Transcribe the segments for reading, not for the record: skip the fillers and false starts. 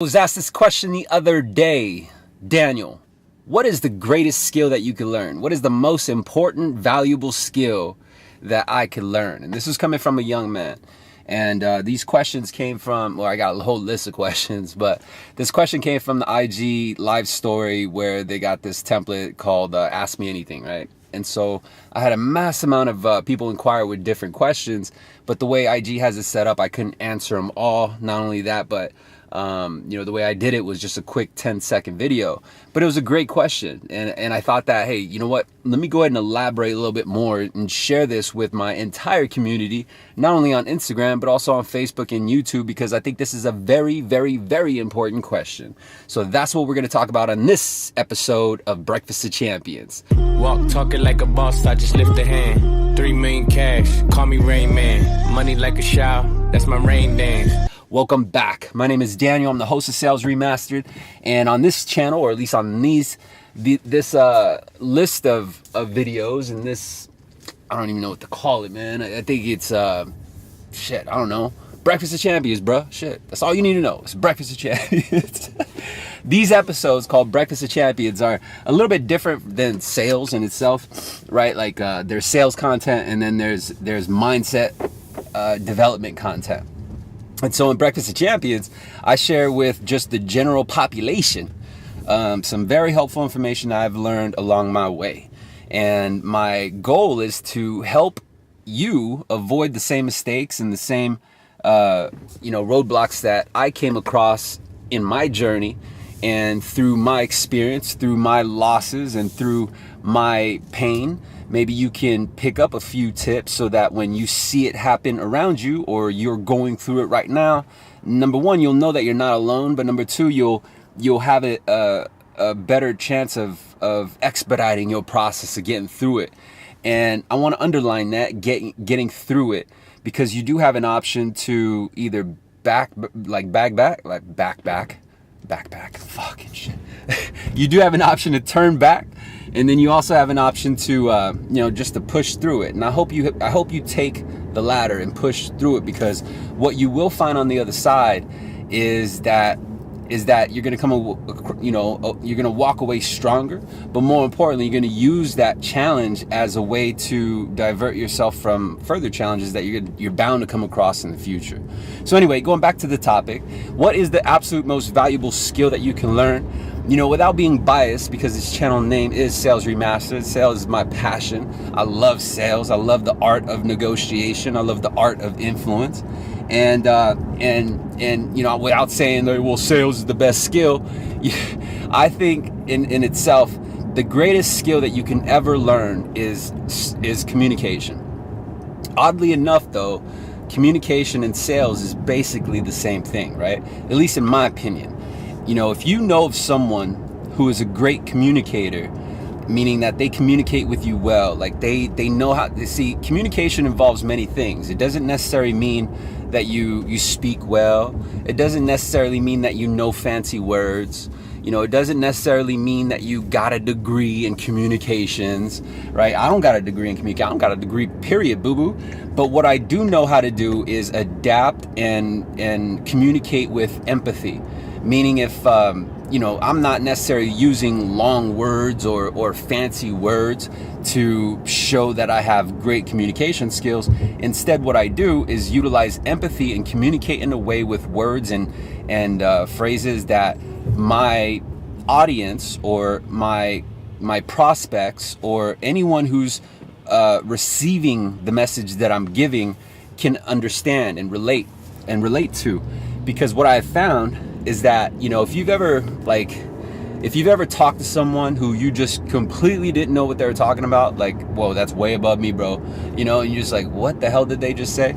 I was asked this question the other day. Daniel, what is the greatest skill that you could learn? What is the most important, valuable skill that I could learn? And this was coming from a young man. And these questions came from, well, I got a whole list of questions, but this question came from the IG live story where they got this template called Ask Me Anything, right? And so I had a mass amount of people inquire with different questions, but the way IG has it set up, I couldn't answer them all. Not only that, but the way I did it was just a quick 10-second video, but it was a great question. And I thought that, hey, you know what, let me go ahead and elaborate a little bit more and share this with my entire community, not only on Instagram, but also on Facebook and YouTube, because I think this is a very, very, very important question. So that's what we're going to talk about on this episode of Breakfast of Champions. Walk talking like a boss, I just lift a hand. 3 million cash, call me Rain Man. Money like a shower, that's my rain dance. Welcome back. My name is Daniel. I'm the host of Sales Remastered, and on this channel, or at least on this list of videos, and this, I don't even know what to call it, man. I think it's I don't know. Breakfast of Champions, bruh. Shit, that's all you need to know. It's Breakfast of Champions. These episodes called Breakfast of Champions are a little bit different than sales in itself, right? Like there's sales content, and then there's mindset development content. And so in Breakfast of Champions, I share with just the general population some very helpful information I've learned along my way. And my goal is to help you avoid the same mistakes and the same roadblocks that I came across in my journey, and through my experience, through my losses, and through my pain. Maybe you can pick up a few tips so that when you see it happen around you, or you're going through it right now, number one, you'll know that you're not alone. But number two, you'll have a better chance of expediting your process of getting through it. And I want to underline that, getting through it, because you do have an option to either back. Fucking shit. You do have an option to turn back. And then you also have an option to, just to push through it. And I hope you take the latter and push through it, because what you will find on the other side is that you're going to you're going to walk away stronger. But more importantly, you're going to use that challenge as a way to divert yourself from further challenges that you're bound to come across in the future. So anyway, going back to the topic, what is the absolute most valuable skill that you can learn? Without being biased, because this channel name is Sales Remastered. Sales is my passion. I love sales. I love the art of negotiation. I love the art of influence. And without saying that, well, sales is the best skill, I think in itself, the greatest skill that you can ever learn is communication. Oddly enough, though, communication and sales is basically the same thing, right? At least in my opinion. If you know of someone who is a great communicator, meaning that they communicate with you well, like they know how to see, communication involves many things. It doesn't necessarily mean that you speak well. It doesn't necessarily mean that you know fancy words. It doesn't necessarily mean that you got a degree in communications, right? I don't got a degree in communication. I don't got a degree, period, boo-boo. But what I do know how to do is adapt and communicate with empathy. Meaning if, I'm not necessarily using long words or fancy words to show that I have great communication skills. Instead, what I do is utilize empathy and communicate in a way with words and phrases that my audience or my prospects or anyone who's receiving the message that I'm giving can understand and relate to. Because what I've found is that, if you've ever talked to someone who you just completely didn't know what they were talking about, like, whoa, that's way above me, bro. And you're just like, what the hell did they just say?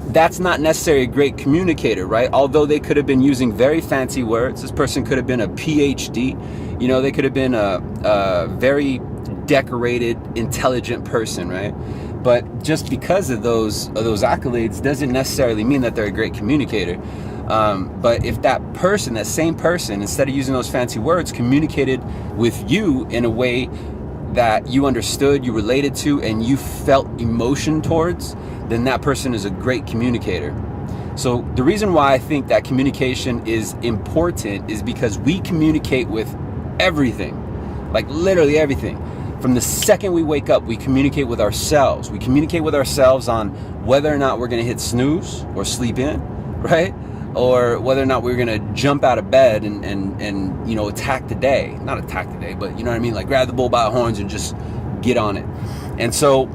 That's not necessarily a great communicator, right? Although they could have been using very fancy words. This person could have been a PhD. They could have been a very decorated, intelligent person, right? But just because of those accolades doesn't necessarily mean that they're a great communicator. But if that same person, instead of using those fancy words, communicated with you in a way that you understood, you related to, and you felt emotion towards, then that person is a great communicator. So the reason why I think that communication is important is because we communicate with everything, like literally everything. From the second we wake up, we communicate with ourselves. We communicate with ourselves on whether or not we're going to hit snooze or sleep in, right? Or whether or not we're going to jump out of bed and you know, attack the day. Not attack the day, but you know what I mean? Like grab the bull by the horns and just get on it. And so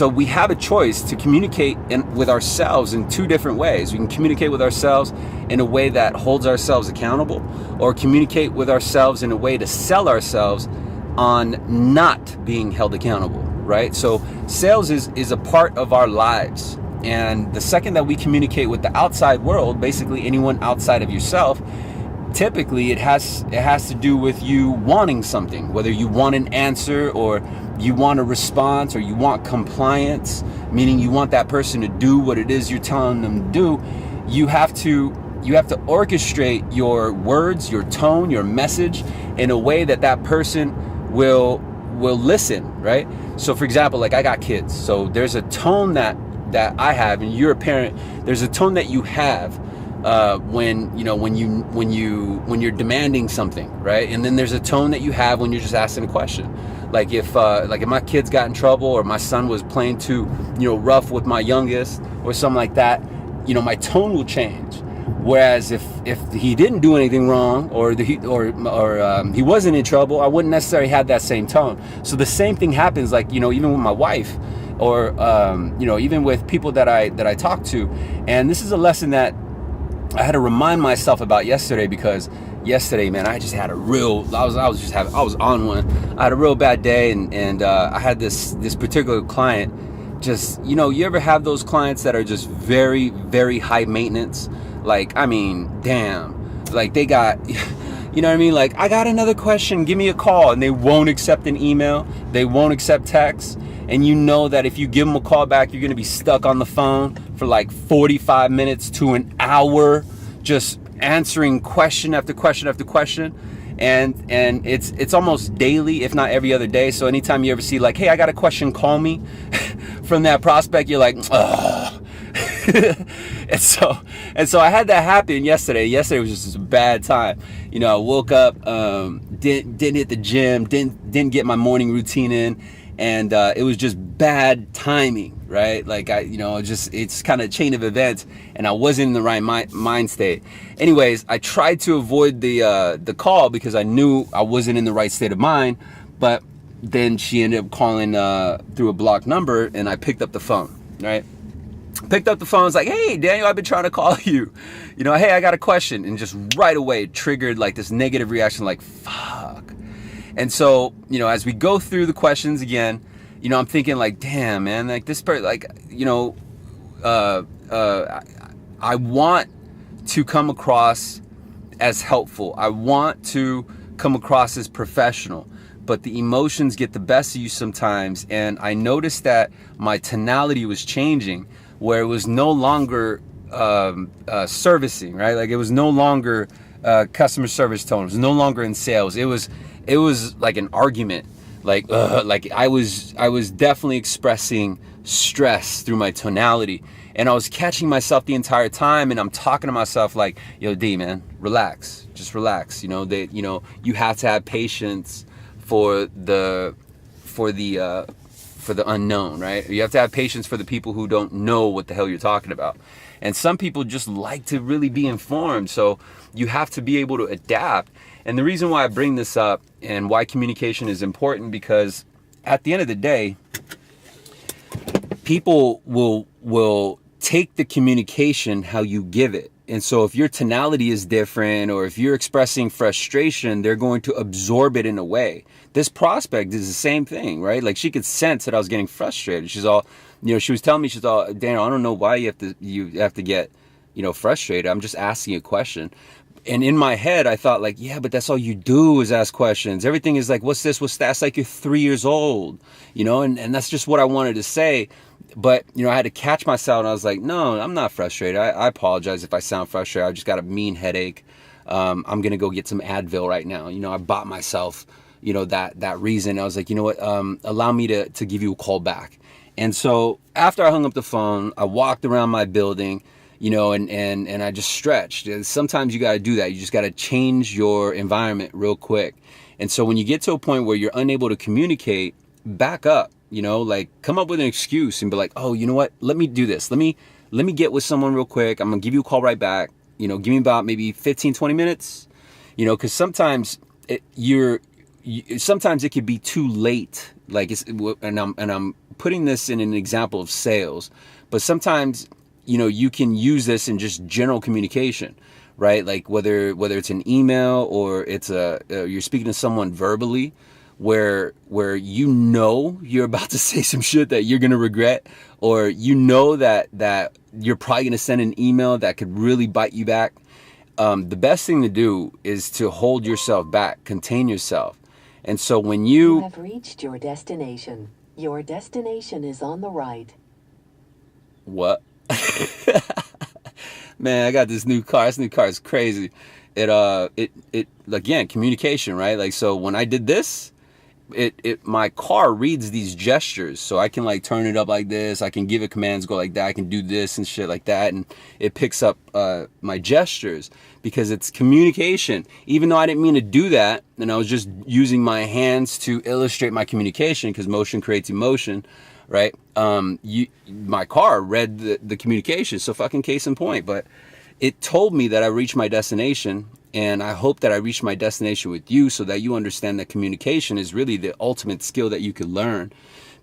we have a choice to communicate with ourselves in two different ways. We can communicate with ourselves in a way that holds ourselves accountable, or communicate with ourselves in a way to sell ourselves on not being held accountable, right? So sales is a part of our lives. And the second that we communicate with the outside world, basically anyone outside of yourself, typically it has to do with you wanting something, whether you want an answer or you want a response or you want compliance, meaning you want that person to do what it is you're telling them to do. You have to orchestrate your words, your tone, your message in a way that person will listen, right? So for example, like I got kids, so there's a tone that I have, and you're a parent, there's a tone that you have when you're demanding something, right? And then there's a tone that you have when you're just asking a question. Like if my kids got in trouble, or my son was playing too, rough with my youngest or something like that, my tone will change. Whereas if he didn't do anything wrong, or he wasn't in trouble, I wouldn't necessarily have that same tone. So the same thing happens, like, even with my wife, or even with people that I talk to. And this is a lesson that I had to remind myself about yesterday, because yesterday, man, I just had I was on one. I had a real bad day, and I had this particular client. Just, you ever have those clients that are just very, very high maintenance? Like, I mean, damn, like they got, you know what I mean? Like, I got another question, give me a call. And they won't accept an email. They won't accept text. And you know that if you give them a call back, you're going to be stuck on the phone for like 45 minutes to an hour, just answering question after question after question. And it's almost daily, if not every other day. So anytime you ever see like, hey, I got a question, call me, from that prospect, you're like, ugh. and so I had that happen yesterday. Yesterday was just a bad time. I woke up, didn't hit the gym, didn't get my morning routine in, and it was just bad timing, right? Like it's kind of a chain of events, and I wasn't in the right mind state. Anyways, I tried to avoid the call because I knew I wasn't in the right state of mind, but then she ended up calling through a blocked number, and I picked up the phone, right? Picked up the phone, was like, hey, Daniel, I've been trying to call you. Hey, I got a question. And just right away it triggered like this negative reaction, like, fuck. And so, as we go through the questions again, I'm thinking like, damn, man, like this person, like, I want to come across as helpful. I want to come across as professional. But the emotions get the best of you sometimes. And I noticed that my tonality was changing, where it was no longer servicing, right? Like it was no longer customer service tone. It was no longer in sales. It was like an argument. Like I was definitely expressing stress through my tonality. And I was catching myself the entire time, and I'm talking to myself like, yo, D, man, relax. Just relax. You have to have patience for the unknown, right? You have to have patience for the people who don't know what the hell you're talking about. And some people just like to really be informed. So you have to be able to adapt. And the reason why I bring this up and why communication is important, because at the end of the day, people will take the communication how you give it. And so if your tonality is different, or if you're expressing frustration, they're going to absorb it in a way. This prospect is the same thing, right? Like she could sense that I was getting frustrated. She's all, she was telling me, she's all, Daniel, I don't know why you have to get, frustrated. I'm just asking a question. And in my head, I thought like, yeah, but that's all you do is ask questions. Everything is like, what's this? What's that? It's like you're 3 years old, and that's just what I wanted to say. But, I had to catch myself, and I was like, no, I'm not frustrated. I apologize if I sound frustrated. I just got a mean headache. I'm going to go get some Advil right now. I bought myself, that reason. I was like, you know what? Allow me to give you a call back. And so after I hung up the phone, I walked around my building, and I just stretched. Sometimes you got to do that. You just got to change your environment real quick. And so when you get to a point where you're unable to communicate, back up, like come up with an excuse and be like, oh, you know what? Let me do this. Let me get with someone real quick. I'm going to give you a call right back. Give me about maybe 15, 20 minutes, because sometimes sometimes it could be too late. Like I'm putting this in an example of sales, but sometimes, you can use this in just general communication, right? Like whether it's an email or it's you're speaking to someone verbally, where you're about to say some shit that you're gonna regret, or that you're probably gonna send an email that could really bite you back. The best thing to do is to hold yourself back, contain yourself. And so when You have reached your destination. Your destination is on the right. What? Man, I got this new car. This new car is crazy. It again, communication, right? Like, so when I did this, my car reads these gestures, so I can like turn it up like this. I can give it commands, go like that. I can do this and shit like that, and it picks up my gestures because it's communication. Even though I didn't mean to do that, and I was just using my hands to illustrate my communication, because motion creates emotion, right? My car read the communication, so fucking case in point. But it told me that I reached my destination. And I hope that I reach my destination with you, so that you understand that communication is really the ultimate skill that you could learn,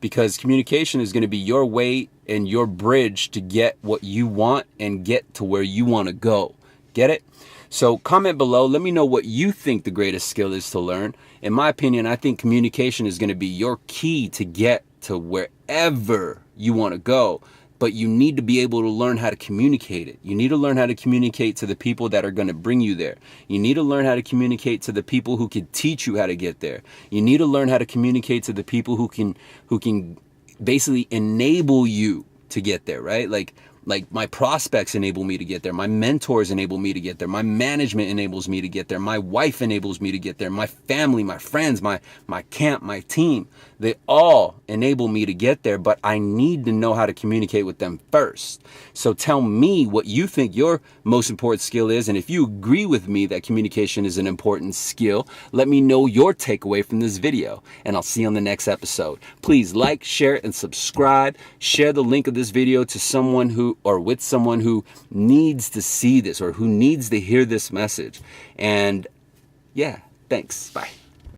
because communication is going to be your way and your bridge to get what you want and get to where you want to go. Get it? So comment below. Let me know what you think the greatest skill is to learn. In my opinion, I think communication is going to be your key to get to wherever you want to go. But you need to be able to learn how to communicate it. You need to learn how to communicate to the people that are going to bring you there. You need to learn how to communicate to the people who can teach you how to get there. You need to learn how to communicate to the people who can basically enable you to get there, right? Like my prospects enable me to get there. My mentors enable me to get there. My management enables me to get there. My wife enables me to get there. My family, my friends, my camp, my team, they all enable me to get there, but I need to know how to communicate with them first. So tell me what you think your most important skill is. And if you agree with me that communication is an important skill, let me know your takeaway from this video, and I'll see you on the next episode. Please like, share, and subscribe. Share the link of this video to someone with someone who needs to see this or who needs to hear this message. And yeah, thanks. Bye.